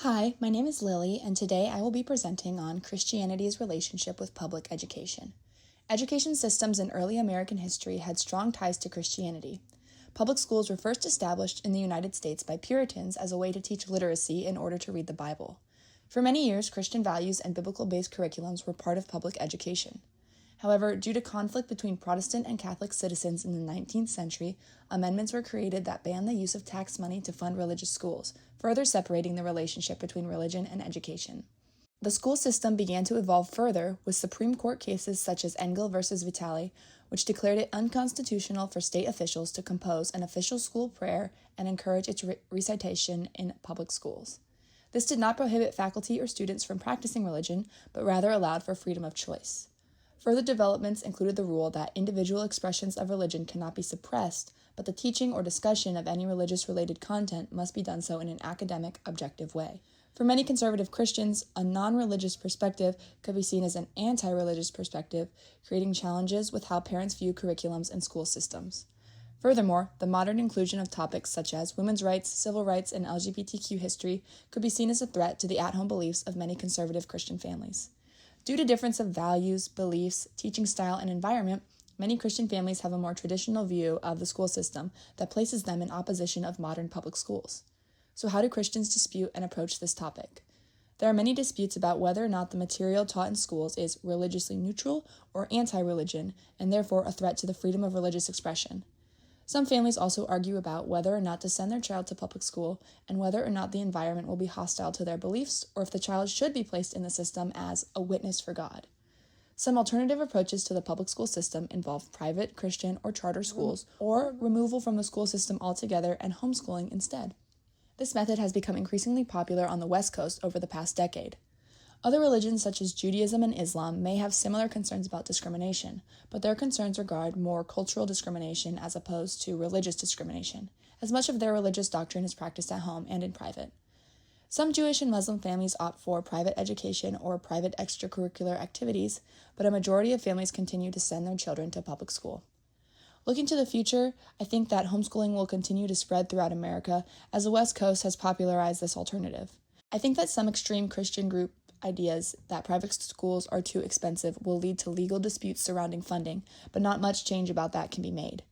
Hi, my name is Lillie, and today I will be presenting on Christianity's relationship with public education. Education systems in early American history had strong ties to Christianity. Public schools were first established in the United States by Puritans as a way to teach literacy in order to read the Bible. For many years, Christian values and biblical-based curriculums were part of public education. However, due to conflict between Protestant and Catholic citizens in the 19th century, amendments were created that banned the use of tax money to fund religious schools, further separating the relationship between religion and education. The school system began to evolve further with Supreme Court cases such as Engel versus Vitale, which declared it unconstitutional for state officials to compose an official school prayer and encourage its recitation in public schools. This did not prohibit faculty or students from practicing religion, but rather allowed for freedom of choice. Further developments included the rule that individual expressions of religion cannot be suppressed, but the teaching or discussion of any religious-related content must be done so in an academic, objective way. For many conservative Christians, a non-religious perspective could be seen as an anti-religious perspective, creating challenges with how parents view curriculums and school systems. Furthermore, the modern inclusion of topics such as women's rights, civil rights, and LGBTQ history could be seen as a threat to the at-home beliefs of many conservative Christian families. Due to difference of values, beliefs, teaching style, and environment, many Christian families have a more traditional view of the school system that places them in opposition of modern public schools. So how do Christians dispute and approach this topic? There are many disputes about whether or not the material taught in schools is religiously neutral or anti-religion, and therefore a threat to the freedom of religious expression. Some families also argue about whether or not to send their child to public school and whether or not the environment will be hostile to their beliefs or if the child should be placed in the system as a witness for God. Some alternative approaches to the public school system involve private, Christian, or charter schools, or removal from the school system altogether and homeschooling instead. This method has become increasingly popular on the West Coast over the past decade. Other religions such as Judaism and Islam may have similar concerns about discrimination, but their concerns regard more cultural discrimination as opposed to religious discrimination, as much of their religious doctrine is practiced at home and in private. Some Jewish and Muslim families opt for private education or private extracurricular activities, but a majority of families continue to send their children to public school. Looking to the future, I think that homeschooling will continue to spread throughout America as the West Coast has popularized this alternative. I think that some extreme Christian group ideas that private schools are too expensive will lead to legal disputes surrounding funding, but not much change about that can be made.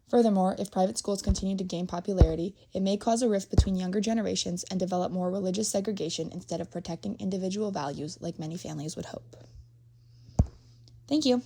Furthermore, if private schools continue to gain popularity, it may cause a rift between younger generations and develop more religious segregation instead of protecting individual values like many families would hope. Thank you.